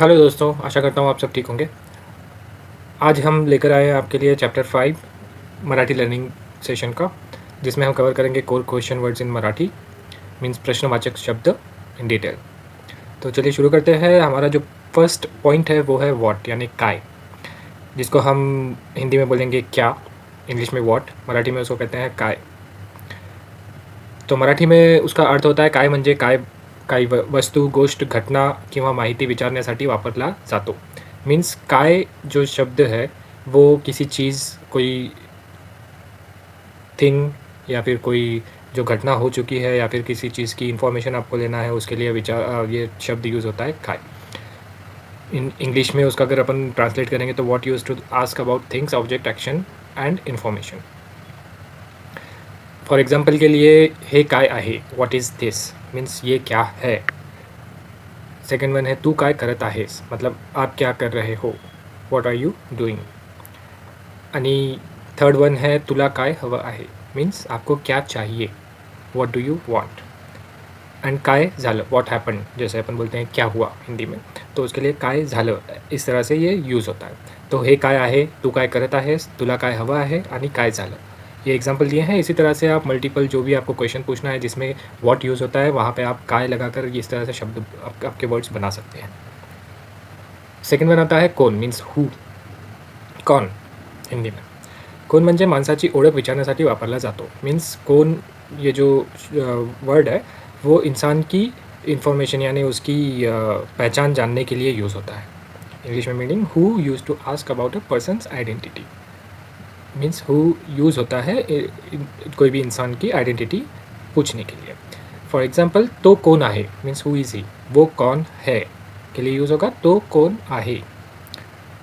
Hello दोस्तों, आशा करता हूँ आप सब ठीक होंगे। आज हम लेकर आए हैं आपके लिए चैप्टर 5 मराठी लर्निंग सेशन का, जिसमें हम कवर करेंगे core question words in Marathi, means प्रश्नवाचक शब्द इन डिटेल। तो चलिए शुरू करते हैं। हमारा जो फर्स्ट पॉइंट है वो है व्हाट, यानी काय, जिसको हम हिंदी में बोलेंगे क्या, इंग्लिश में व्हाट, मराठी में उसको कहते हैं काय। तो मराठी में उसका अर्थ होता है काय म्हणजे काय, काही वस्तू, गोष्ट, घटना किंवा माहिती विचारण्यासाठी वापरला जातो। मीन्स काय जो शब्द है वो किसी चीज़, कोई थिंग या फिर कोई जो घटना हो चुकी है या फिर किसी चीज़ की इन्फॉर्मेशन आपको लेना है, उसके लिए ये शब्द यूज़ होता है काय। इन इंग्लिश में उसका अगर अपन ट्रांसलेट करेंगे तो what use to ask about things, object, action and information. For example के लिए हे काय आहे, व्हाट इज़ दिस, मीन्स ये क्या है। सेकेंड वन है तू काय करत आहेस, मतलब आप क्या कर रहे हो, व्हाट आर यू डूइंग। आणि थर्ड वन है तुला काय हवं आहे, मीन्स आपको क्या चाहिए, what do you want. And काय झालं, व्हाट हैपन, जैसे अपन बोलते हैं क्या हुआ हिंदी में, तो उसके लिए काय झालं, इस तरह से ये यूज़ होता है। तो हे काय आहे, तू काय करत आहेस, तुला काय हवं आहे आणि काय झालं, ये एग्जाम्पल दिए हैं। इसी तरह से आप मल्टीपल जो भी आपको क्वेश्चन पूछना है जिसमें व्हाट यूज़ होता है, वहाँ पे आप काय लगाकर इस तरह से शब्द आपके वर्ड्स बना सकते हैं। सेकंड वन आता है कौन, मीन्स हू, कौन हिंदी में। कोण म्हणजे माणसाची ओळख विचारण्यासाठी वापरला जातो। मीन्स कोण, ये जो वर्ड है वो इंसान की इन्फॉर्मेशन यानी उसकी पहचान जानने के लिए यूज़ होता है। इंग्लिश में meaning who use to ask about a person's identity, means who use होता है कोई भी इंसान की आइडेंटिटी पूछने के लिए। फॉर एग्जाम्पल तो कौन आहे, मीन्स हु इज़ ही, वो कौन है के लिए यूज़ होगा तो कौन आहे।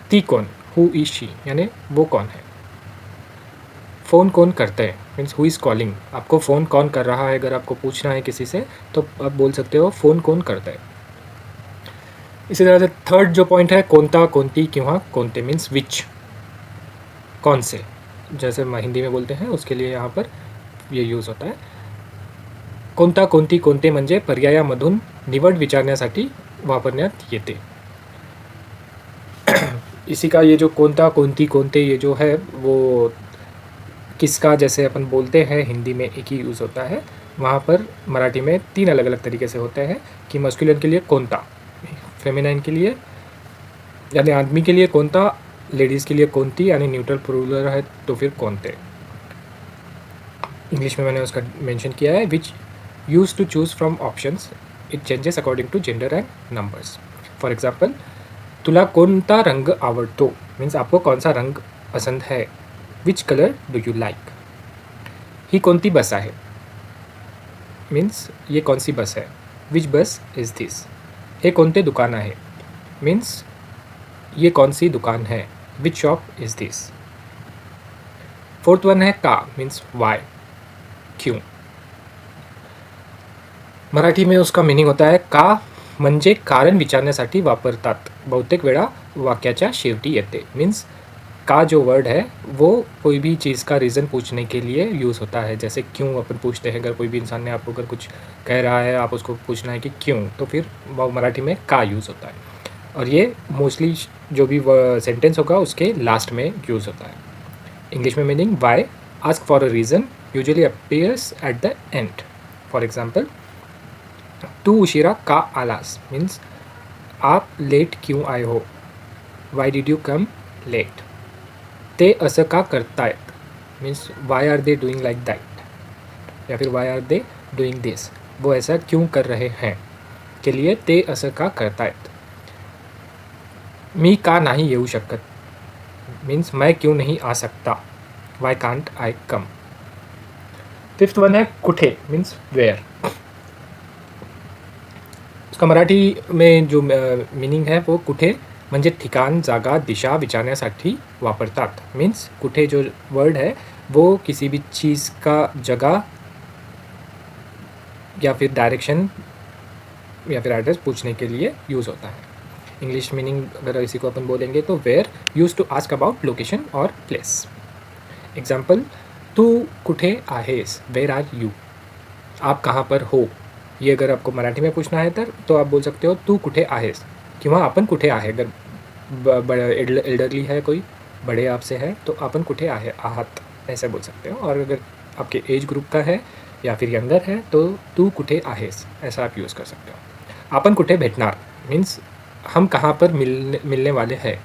ती कौन, हु इज़ शी, यानी वो कौन है। फ़ोन कौन करता है, मीन्स हु इज़ कॉलिंग, आपको फ़ोन कौन कर रहा है अगर आपको पूछना है किसी से तो आप बोल सकते हो फ़ोन कौन करता है। इसी तरह से थर्ड जो पॉइंट है कोणता, कोणती किंवा कोणते, मीन्स विच, कौन से, जैसे हिंदी में बोलते हैं उसके लिए यहाँ पर ये यूज़ होता है। कोणता, कोणती, कोणते म्हणजे पर्यायामधून निवड विचारण्यासाठी वापरण्यात येते। इसी का ये जो कोणता, कोणती, कोणते, ये जो है वो किसका, जैसे अपन बोलते हैं हिंदी में एक ही यूज़ होता है, वहाँ पर मराठी में 3 अलग अलग तरीके से होते हैं कि मस्कुलिन के लिए कोणता, फेमिनाइन के लिए यानी आदमी के लिए कोणता, लेडीज़ के लिए कोणती, यानी न्यूट्रल प्लूरल है तो फिर कोणते। इंग्लिश में मैंने उसका मेंशन किया है which use to choose from options, it changes according to gender and numbers. For example तुला कोणता रंग आवडतो, मीन्स आपको कौन सा रंग पसंद है। Which colour do you like. ही कोणती बस आहे, मीन्स ये कौन सी बस है। विच बस इज़ दिस। हे कोणते दुकान आहे, मीन्स ये कौन सी दुकान है। Which shop is this. Fourth one है का, मीन्स वाई, क्यों। मराठी में उसका मीनिंग होता है का म्हणजे कारण विचारण्यासाठी वापरतात, बहुतेक वेळा वाक्याच्या शेवटी येते। मीन्स का जो वर्ड है वो कोई भी चीज़ का रीज़न पूछने के लिए यूज़ होता है। जैसे क्यों अपन पूछते हैं, अगर कोई भी इंसान ने आपको अगर कुछ कह रहा है, आप उसको पूछना है कि क्यों, तो फिर वो मराठी में का यूज़ होता है। और ये मोस्टली जो भी सेंटेंस होगा उसके लास्ट में यूज़ होता है। इंग्लिश में meaning why, ask for a reason, usually appears at the end. For example तू उशिरा का आलास, मीन्स आप लेट क्यों आए हो। Why did you come late. ते असं का करतायत, means why are they doing like that, या फिर why are they doing this, वो ऐसा क्यों कर रहे हैं के लिए ते असं का करतायत। मी का नाही येऊ शकत, मीन्स मैं क्यों नहीं आ सकता, why can't I come. Fifth one है कुठे, मीन्स वेयर। उसका मराठी में जो मीनिंग है वो कुठे म्हणजे ठिकाण, जागा, दिशा विचारण्यासाठी वापरतात। मीन्स कुठे जो वर्ड है वो किसी भी चीज़ का जगह या फिर डायरेक्शन या फिर एड्रेस पूछने के लिए यूज़ होता है। इंग्लिश मीनिंग अगर इसी को अपन बोलेंगे तो where use to ask about location और प्लेस। एग्जाम्पल तू कुठे आहेस, वेयर आर यू, आप कहाँ पर हो। ये अगर आपको मराठी में पूछना है तो आप बोल सकते हो तू कुठे आहेस, किंवा आपण कुठे आहे. अगर एल्डरली है कोई, बड़े आपसे है, तो आपण कुठे आहे आहात ऐसे बोल सकते हो. और अगर आपके एज ग्रुप का है या फिर यंगर है तो तू कुठे आहेस ऐसा आप यूज़ कर सकते हो. आपण कुठे भेटणार मीन्स हम कहाँ पर मिलने वाले हैं.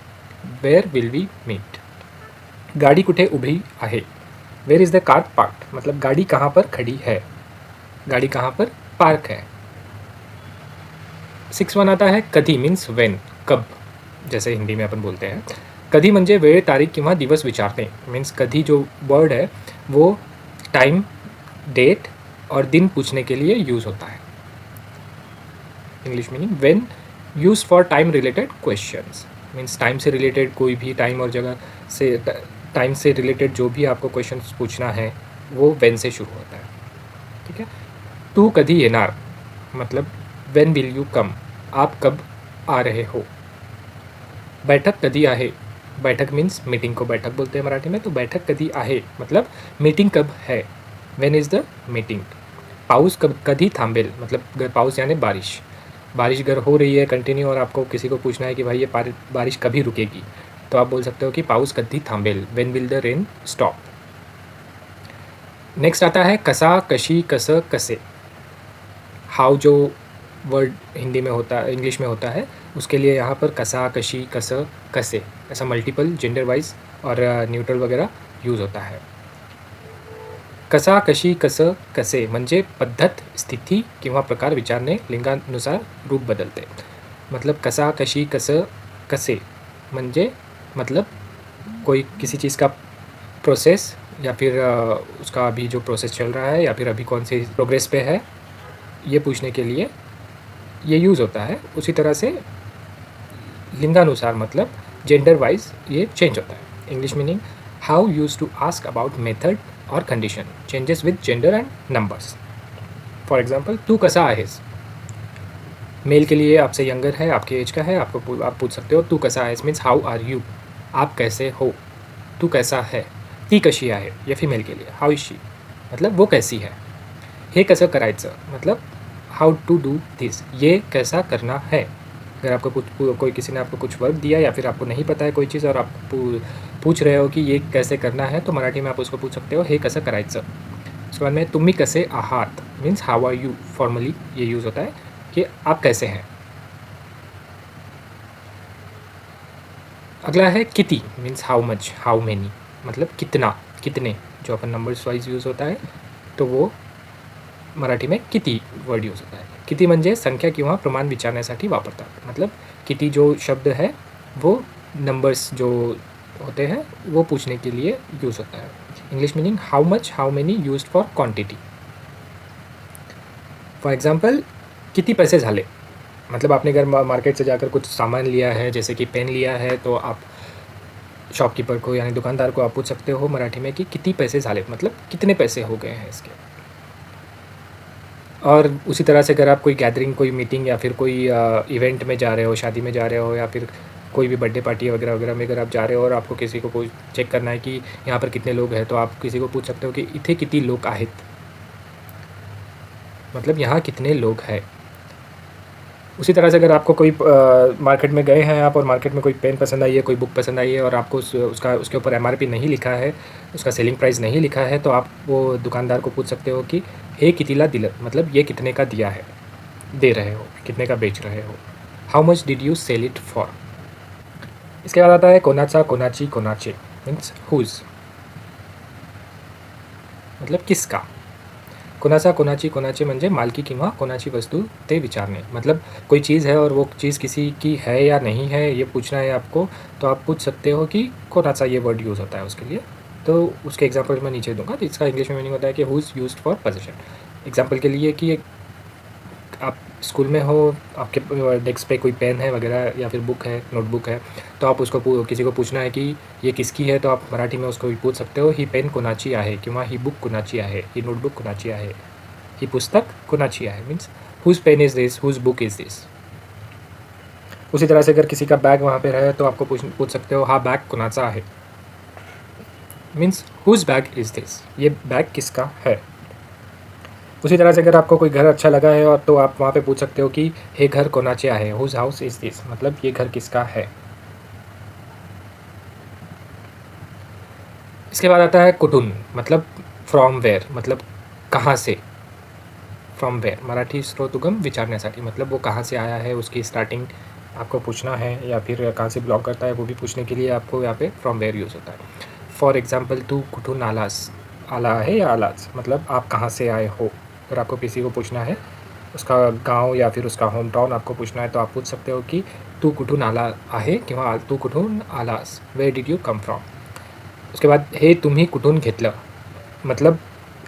Where will we meet. गाड़ी कुठे उभी आहे. Where is the car parked. मतलब गाड़ी कहाँ पर खड़ी है, गाड़ी कहाँ पर पार्क है. 6 वन आता है कधी मीन्स वेन, कब, जैसे हिंदी में अपन बोलते हैं. कधी म्हणजे वेळ, तारीख किंवा दिवस विचारते. मीन्स कधी जो वर्ड है वो टाइम, डेट और दिन पूछने के लिए यूज़ होता है. English meaning when use for time related questions. Means time से रिलेटेड कोई भी टाइम और जगह से, टाइम से रिलेटेड जो भी आपको क्वेश्चंस पूछना है वो वेन से शुरू होता है. ठीक है. तू कधी येणार मतलब वेन विल यू कम, आप कब आ रहे हो. बैठक कधी आहे. बैठक मीन्स मीटिंग को बैठक बोलते हैं मराठी में. तो बैठक कधी आहे मतलब मीटिंग कब है. When is the meeting. पाऊस कधी थांबेल मतलब पाऊस यानी बारिश. बारिश अगर हो रही है कंटिन्यू और आपको किसी को पूछना है कि भाई ये बारिश कभी रुकेगी, तो आप बोल सकते हो कि पाऊस कधी थांबेल. When will the rain stop. Next आता है कसा, कशी, कसं, कसे. हाउ जो वर्ड हिंदी में होता है, इंग्लिश में होता है, उसके लिए यहाँ पर कसा, कशी, कसं, कसे ऐसा मल्टीपल जेंडर वाइज और न्यूट्रल वगैरह यूज़ होता है. कसा, कशी, कसं, कसे म्हणजे पद्धत, स्थिती किंवा प्रकार विचारणे लिंगानुसार रूप बदलते. मतलब कसा, कशी, कसं, कसे म्हणजे मतलब कोई किसी चीज़ का प्रोसेस या फिर उसका अभी जो प्रोसेस चल रहा है या फिर अभी कौन सी प्रोग्रेस पे है, ये पूछने के लिए ये यूज़ होता है. उसी तरह से लिंगानुसार मतलब जेंडर वाइज ये चेंज होता है. English meaning how use to ask about method और condition changes with gender and numbers. For example तू कसा आहेस. मेल के लिए आपसे यंगर है, आपके एज का है, आप पूछ सकते हो तू कसा आहेस मीन्स हाउ आर यू, आप कैसे हो. तू कैसा है. ती कशी आहे ये फीमेल के लिए, हाउ इज शी मतलब वो कैसी है. हे कसं करायचं मतलब हाउ टू डू दिस, ये कैसा करना है. अगर आपको कोई किसी ने आपको कुछ वर्क दिया या फिर आपको नहीं पता है कोई चीज़ और आप पूछ रहे हो कि ये कैसे करना है, तो मराठी में आप उसको पूछ सकते हो हे कसं करायचं. उसके बाद में तुम्ही कसे आहात means how are you. Formally ये यूज़ होता है कि आप कैसे हैं. अगला है किती means how much, how many मतलब कितना, कितने. जो अपन नंबर्स वाइज यूज़ होता है तो वो मराठी में किती वर्ड यूज़ होता है. किती म्हणजे संख्या किंवा प्रमाण विचारण्यासाठी वापरतात. मतलब किती जो शब्द है वो नंबर्स जो होते हैं वो पूछने के लिए यूज़ होता है. English meaning how much, how many used for quantity. For example किती पैसे झाले मतलब आपने अगर मार्केट से जाकर कुछ सामान लिया है, जैसे कि पेन लिया है, तो आप शॉपकीपर को यानी दुकानदार को आप पूछ सकते हो मराठी में कि किती पैसे झाले मतलब कितने पैसे हो गए हैं इसके. और उसी तरह से अगर आप कोई गैदरिंग, कोई मीटिंग या फिर कोई इवेंट में जा रहे हो, शादी में जा रहे हो या फिर कोई भी बर्थडे पार्टी वगैरह वगैरह में अगर आप जा रहे हो और आपको किसी को कोई चेक करना है कि यहाँ पर कितने लोग हैं, तो आप किसी को पूछ सकते हो कि इथे किती लोग आहेत मतलब यहाँ कितने लोग हैं. उसी तरह से अगर आपको कोई मार्केट में गए हैं आप और मार्केट में कोई पेन पसंद आई है, कोई बुक पसंद आई है और आपको उसके ऊपर MRP नहीं लिखा है, उसका सेलिंग प्राइस नहीं लिखा है, तो आप वो दुकानदार को पूछ सकते हो कि हे कितीला दिलं मतलब ये कितने का दिया है, दे रहे हो, कितने का बेच रहे हो. How much did you sell it for. इसके बाद आता है कोणाचा, कोणाची, कोणाचे मीन्स हुज मतलब किसका. कोणाचा, कोणाची, कोणाचे म्हणजे मालकी किंवा कोणाची वस्तू ते विचारणे. मतलब कोई चीज़ है और वो चीज़ किसी की है या नहीं है ये पूछना है आपको, तो आप पूछ सकते हो कि कोणाचा ये वर्ड यूज़ होता है उसके लिए. तो उसके एग्जांपल मैं नीचे दूंगा. जिसका इंग्लिश में मीनिंग होता है कि who is used for position. Example के लिए कि आप स्कूल में हो, आपके डेस्क पे कोई पेन है वगैरह या फिर बुक है, नोटबुक है, तो आप उसको किसी को पूछना है कि ये किसकी है, तो आप मराठी में उसको पूछ सकते हो ही पेन कोणाची आहे किंवा ही बुक कोणाची आहे, ही नोटबुक कोणाची आहे, ही पुस्तक कोणाची आहे means whose pen is this, whose book is this. उसी तरह से अगर किसी का बैग वहाँ पे रहे तो आपको पूछ सकते हो हा बैग कोणाचा आहे means whose bag is this, ये बैग किसका है. उसी तरह से अगर आपको कोई घर अच्छा लगा है और तो आप वहाँ पे पूछ सकते हो कि हे घर कोणाचे आहे, हुज हाउस इज़ दिस, मतलब ये घर किसका है। इसके बाद आता है कुठून, मतलब फ्रॉम वेयर, मतलब कहाँ से। फ्रॉम वेयर मराठी स्रोतुगम विचारण्यासाठी, मतलब वो कहाँ से आया है, उसकी स्टार्टिंग आपको पूछना है, या फिर कहाँ से बिलॉन्ग करता है वो भी पूछने के लिए आपको यहाँ पे फ्रॉम वेयर यूज़ होता है। फॉर एग्ज़ाम्पल तू कुठून आलास, आला है या आलास, मतलब आप कहाँ से आए हो। अगर आपको किसी को पूछना है उसका गांव या फिर उसका होम टाउन आपको पूछना है तो आप पूछ सकते हो कि तू कुठून आला आहे किंवा तू कुठून आलास, where did you come from. उसके बाद हे तुम्ही कुठून घेतलं, मतलब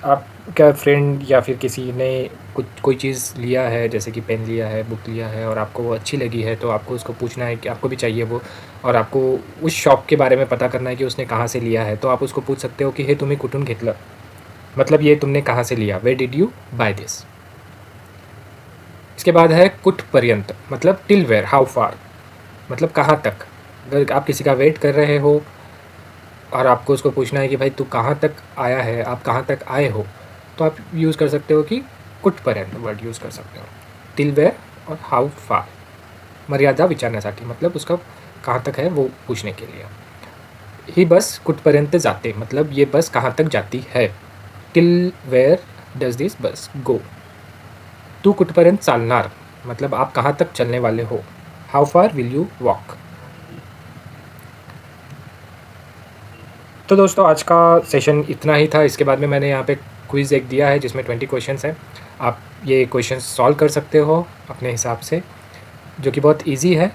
आपका फ्रेंड या फिर किसी ने कुछ कोई चीज़ लिया है, जैसे कि पेन लिया है, बुक लिया है और आपको वो अच्छी लगी है, तो आपको उसको पूछना है कि आपको भी चाहिए वो, और आपको उस शॉप के बारे में पता करना है कि उसने कहाँ से लिया है, तो आप उसको पूछ सकते हो कि हे तुम्ही कुठून घेतलं, मतलब ये तुमने कहाँ से लिया, where did you buy this. इसके बाद है कुठपर्यंत, मतलब टिल वेयर, हाउ फार, मतलब कहाँ तक। अगर आप किसी का वेट कर रहे हो और आपको उसको पूछना है कि भाई तू कहाँ तक आया है, आप कहाँ तक आए हो, तो आप यूज़ कर सकते हो कि कुठपर्यंत वर्ड यूज़ कर सकते हो। टिल वेयर और हाउ फार मर्यादा विचारण्यासाठी, मतलब उसका कहाँ तक है वो पूछने के लिए। ही बस कुठपर्यंत जाते, मतलब ये बस कहाँ तक जाती है। टिल वेयर डज दिस बस गो। तू कुठपर्यंत चालणार, मतलब आप कहाँ तक चलने वाले हो। How far will you walk. तो दोस्तों आज का सेशन इतना ही था। इसके बाद में मैंने यहाँ पे क्विज़ एक दिया है जिसमें 20 क्वेश्चंस हैं। आप ये क्वेश्चंस सॉल्व कर सकते हो अपने हिसाब से, जो कि बहुत इजी है।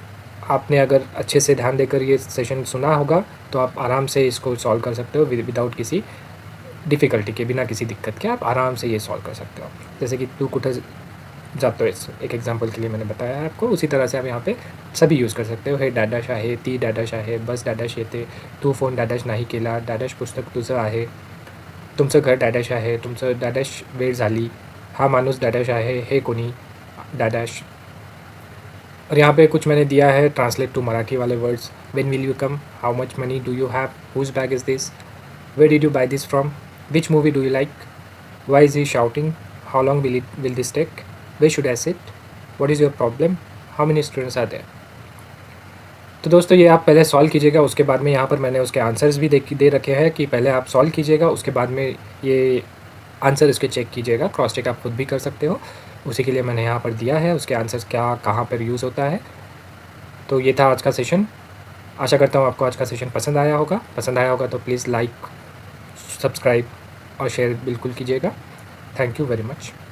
आपने अगर अच्छे से ध्यान देकर ये सेशन सुना होगा तो आप आराम से इसको सॉल्व कर सकते हो विदाउट किसी डिफ़िकल्टी के, बिना किसी दिक्कत के आप आराम से ये सॉल्व कर सकते हो। जैसे कि तू कुठं जातो आहेस, एक एग्जांपल के लिए मैंने बताया है आपको, उसी तरह से आप यहाँ पे सभी यूज़ कर सकते हो। हे डॅडॅश आहे, ती डॅडॅश आहे, बस डॅडॅश येते, तू फोन डॅडॅश नाही केला, डॅडॅश पुस्तक तुझं आहे, तुमचं घर डॅडॅश आहे, तुमचं डॅडॅश वेळ झाली, हा माणूस डॅडॅश आहे, हे कोणी डॅडॅश। और यहाँ पे कुछ मैंने दिया है ट्रांसलेट टू मराठी वाले words. When will you come, how much money do you have, whose bag is this, where did you buy this from, which movie do you like, why is he shouting, how long will this take, where should I sit, what is your problem, how many students are there. तो दोस्तों ये आप पहले solve कीजिएगा, उसके बाद में यहाँ पर मैंने उसके आंसर्स भी दे रखे हैं कि पहले आप सॉल्व कीजिएगा, उसके बाद में ये आंसर इसके चेक कीजिएगा। क्रॉस चेक आप खुद भी कर सकते हो, उसी के लिए मैंने यहाँ पर दिया है उसके आंसर्स क्या कहाँ पर यूज़ होता है। तो ये था आज का सेशन। आशा करता हूँ आपको आज का सेशन पसंद आया होगा तो प्लीज़ लाइक, सब्सक्राइब और शेयर बिल्कुल कीजिएगा। Thank you very much.